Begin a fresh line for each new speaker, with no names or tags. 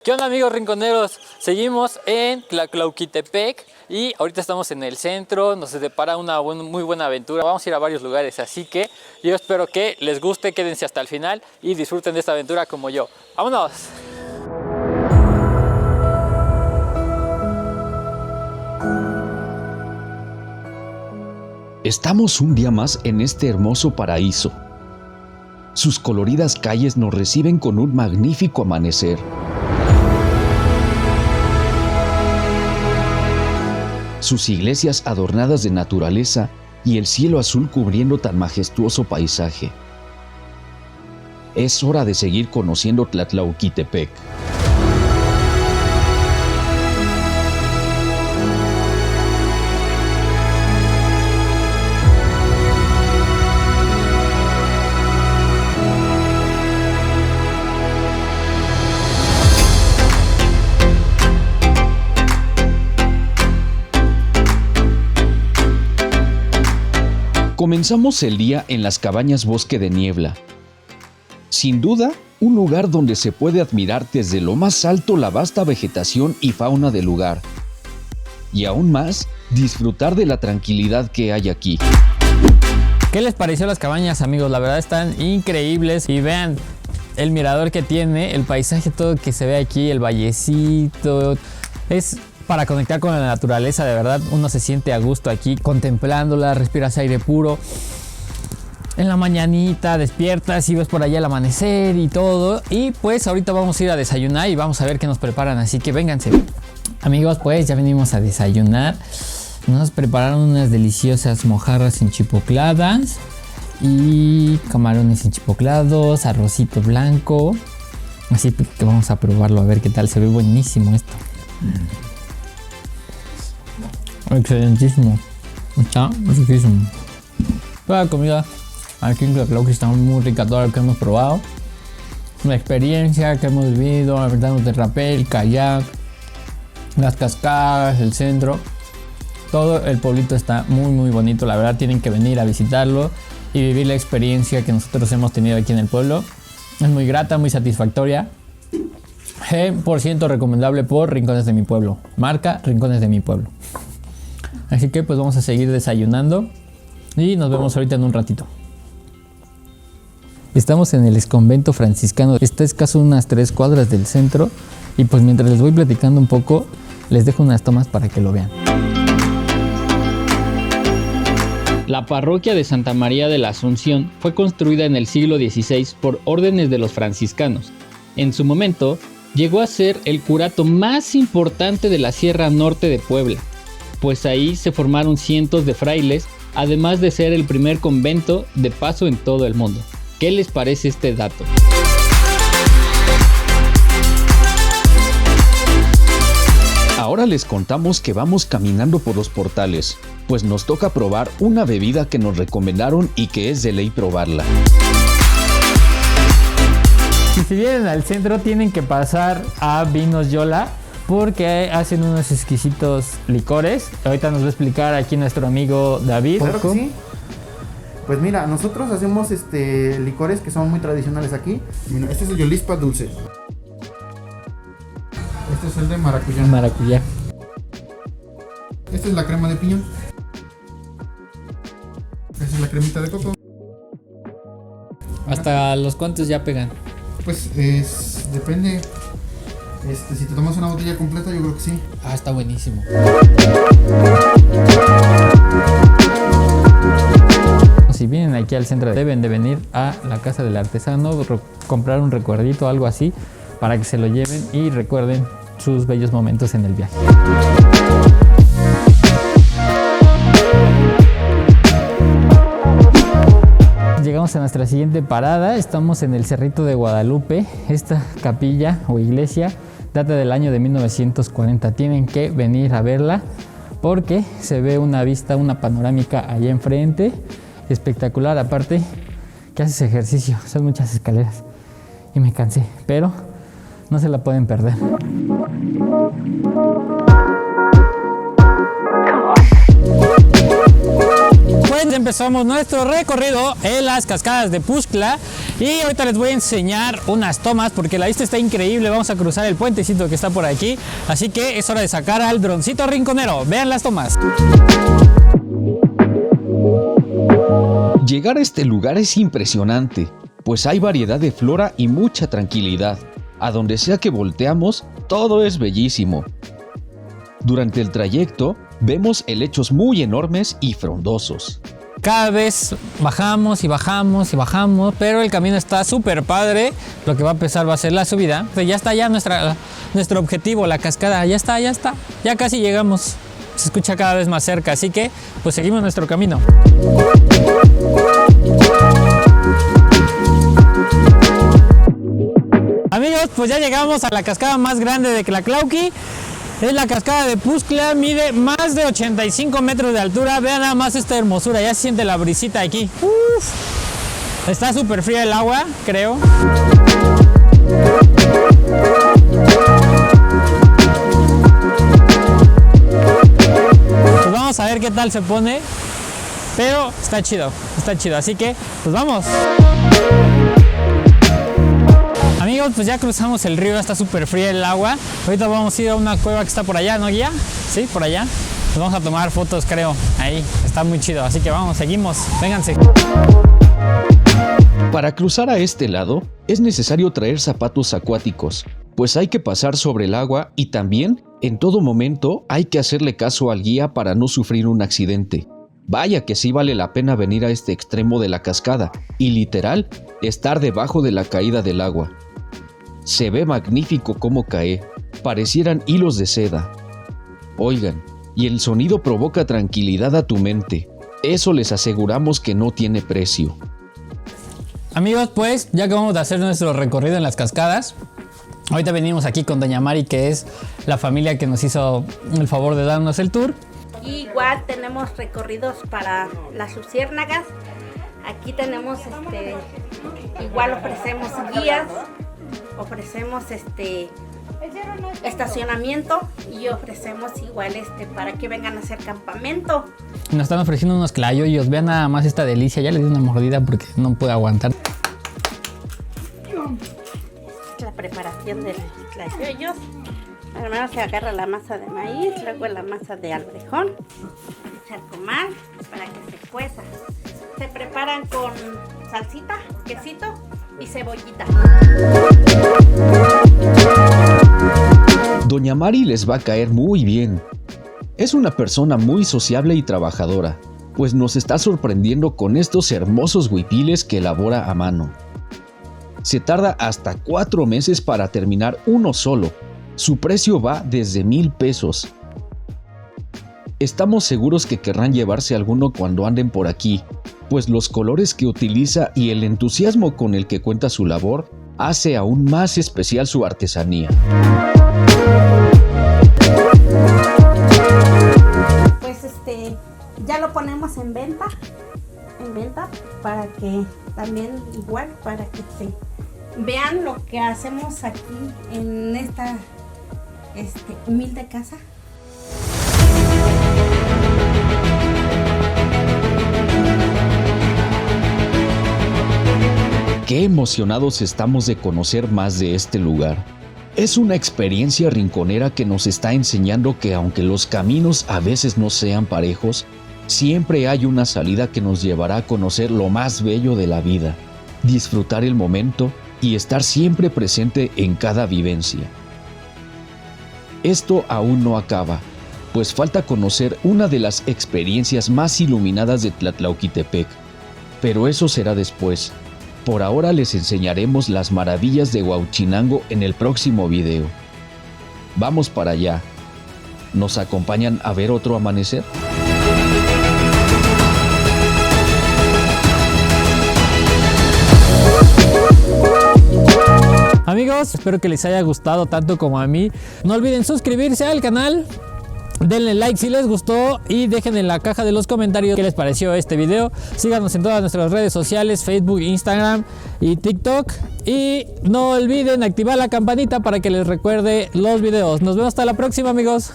¿Qué onda, amigos rinconeros? Seguimos en Tlatlauquitepec y ahorita estamos en el centro, nos depara una muy buena aventura. Vamos a ir a varios lugares, así que yo espero que les guste, quédense hasta el final y disfruten de esta aventura como yo. ¡Vámonos!
Estamos un día más en este hermoso paraíso. Sus coloridas calles nos reciben con un magnífico amanecer. Sus iglesias adornadas de naturaleza y el cielo azul cubriendo tan majestuoso paisaje. Es hora de seguir conociendo Tlatlauquitepec. Comenzamos el día en las cabañas Bosque de Niebla. Sin duda, un lugar donde se puede admirar desde lo más alto la vasta vegetación y fauna del lugar. Y aún más, disfrutar de la tranquilidad que hay aquí.
¿Qué les pareció las cabañas, amigos? La verdad están increíbles y vean el mirador que tiene, el paisaje todo que se ve aquí, el vallecito. Es para conectar con la naturaleza, de verdad, uno se siente a gusto aquí contemplándola, respiras aire puro. En la mañanita despiertas y ves por allá el amanecer y todo. Y pues ahorita vamos a ir a desayunar y vamos a ver qué nos preparan, así que vénganse. Amigos, pues ya venimos a desayunar. Nos prepararon unas deliciosas mojarras enchipocladas y camarones enchipoclados, arrocito blanco. Así que vamos a probarlo a ver qué tal, se ve buenísimo esto. Excelentísimo, está riquísimo. Toda la comida aquí en Tlatlauqui está muy rica, toda la que hemos probado. La experiencia que hemos vivido, aventándonos de rapel, kayak, las cascadas, el centro. Todo el pueblito está muy bonito, la verdad tienen que venir a visitarlo y vivir la experiencia que nosotros hemos tenido aquí en el pueblo. Es muy grata, muy satisfactoria. 100% recomendable por Rincones de mi Pueblo. Marca Rincones de mi Pueblo. Así que pues vamos a seguir desayunando y nos vemos ahorita en un ratito. Estamos en el exconvento franciscano. Está escaso unas 3 cuadras del centro y pues mientras les voy platicando un poco, les dejo unas tomas para que lo vean. La parroquia de Santa María de la Asunción fue construida en el siglo XVI por órdenes de los franciscanos. En su momento, llegó a ser el curato más importante de la Sierra Norte de Puebla, pues ahí se formaron cientos de frailes, además de ser el primer convento de paso en todo el mundo. ¿Qué les parece este dato?
Ahora les contamos que vamos caminando por los portales, pues nos toca probar una bebida que nos recomendaron y que es de ley probarla.
Y si vienen al centro tienen que pasar a Vinos Yola porque hacen unos exquisitos licores. Ahorita nos va a explicar aquí nuestro amigo David.
Claro que sí. Pues mira, nosotros hacemos licores que son muy tradicionales aquí. Mira, este es el Yolispa dulce. Este es el de maracuyá.
Maracuyá.
Esta es la crema de piñón. Esta es la cremita de coco.
¿Hasta los cuantos ya pegan?
Pues depende. Si te tomas una botella completa, yo creo que sí.
Ah, está buenísimo. Si vienen aquí al centro, deben de venir a la casa del artesano, comprar un recuerdito o algo así, para que se lo lleven y recuerden sus bellos momentos en el viaje. Llegamos a nuestra siguiente parada, estamos en el Cerrito de Guadalupe. Esta capilla o iglesia data del año de 1940, tienen que venir a verla porque se ve una vista, una panorámica allá enfrente, espectacular. Aparte que haces ejercicio, son muchas escaleras y me cansé, pero no se la pueden perder. Pues empezamos nuestro recorrido en las cascadas de Puxtla Y ahorita les voy a enseñar unas tomas porque la vista está increíble. Vamos a cruzar el puentecito que está por aquí. Así que es hora de sacar al droncito rinconero. Vean las tomas.
Llegar a este lugar es impresionante, pues hay variedad de flora y mucha tranquilidad. A donde sea que volteamos, todo es bellísimo. Durante el trayecto, vemos helechos muy enormes y frondosos.
Cada vez bajamos y bajamos y bajamos, pero el camino está súper padre. Lo que va a empezar va a ser la subida. Pues ya está ya nuestro objetivo, la cascada. Ya está. Ya casi llegamos. Se escucha cada vez más cerca, así que pues seguimos nuestro camino. Amigos, pues ya llegamos a la cascada más grande de Tlatlauqui. Es la cascada de Puzcla, mide más de 85 metros de altura. Vean nada más esta hermosura, ya se siente la brisita aquí. Uf. Está súper fría el agua, creo. Pues vamos a ver qué tal se pone. Pero está chido, así que pues vamos. Amigos, pues ya cruzamos el río, está súper fría el agua. Ahorita vamos a ir a una cueva que está por allá, ¿no, guía? Sí, por allá. Nos vamos a tomar fotos, creo. Ahí, está muy chido. Así que vamos, seguimos. Vénganse.
Para cruzar a este lado, es necesario traer zapatos acuáticos, pues hay que pasar sobre el agua y también, en todo momento, hay que hacerle caso al guía para no sufrir un accidente. Vaya que sí vale la pena venir a este extremo de la cascada y literal, estar debajo de la caída del agua. Se ve magnífico cómo cae, parecieran hilos de seda. Oigan, y el sonido provoca tranquilidad a tu mente. Eso les aseguramos que no tiene precio.
Amigos, pues ya acabamos de hacer nuestro recorrido en las cascadas. Ahorita venimos aquí con Doña Mari, que es la familia que nos hizo el favor de darnos el tour.
Y igual tenemos recorridos para las luciérnagas. Aquí tenemos igual ofrecemos guías, ofrecemos estacionamiento y ofrecemos igual para que vengan a hacer campamento.
Nos están ofreciendo unos clayoyos. Vean nada más esta delicia. Ya le di una mordida porque no puedo aguantar.
La preparación de los clayoyos. Primero se agarra la masa de maíz, luego la masa de alverjón, charcomal para que se cueza. Se preparan con salsita, quesito y cebollita.
Doña Mari les va a caer muy bien. Es una persona muy sociable y trabajadora, pues nos está sorprendiendo con estos hermosos huipiles que elabora a mano. Se tarda hasta 4 meses para terminar uno solo. Su precio va desde 1,000 pesos. Estamos seguros que querrán llevarse alguno cuando anden por aquí, pues los colores que utiliza y el entusiasmo con el que cuenta su labor hace aún más especial su artesanía.
Pues ya lo ponemos en venta para que también igual para que vean lo que hacemos aquí en esta humilde casa.
Qué emocionados estamos de conocer más de este lugar. Es una experiencia rinconera que nos está enseñando que aunque los caminos a veces no sean parejos, siempre hay una salida que nos llevará a conocer lo más bello de la vida, disfrutar el momento y estar siempre presente en cada vivencia. Esto aún no acaba, pues falta conocer una de las experiencias más iluminadas de Tlatlauquitepec, pero eso será después. Por ahora les enseñaremos las maravillas de Huauchinango en el próximo video. Vamos para allá. ¿Nos acompañan a ver otro amanecer?
Amigos, espero que les haya gustado tanto como a mí. No olviden suscribirse al canal, denle like si les gustó y dejen en la caja de los comentarios qué les pareció este video. Síganos en todas nuestras redes sociales, Facebook, Instagram y TikTok. Y no olviden activar la campanita para que les recuerde los videos. Nos vemos hasta la próxima, amigos.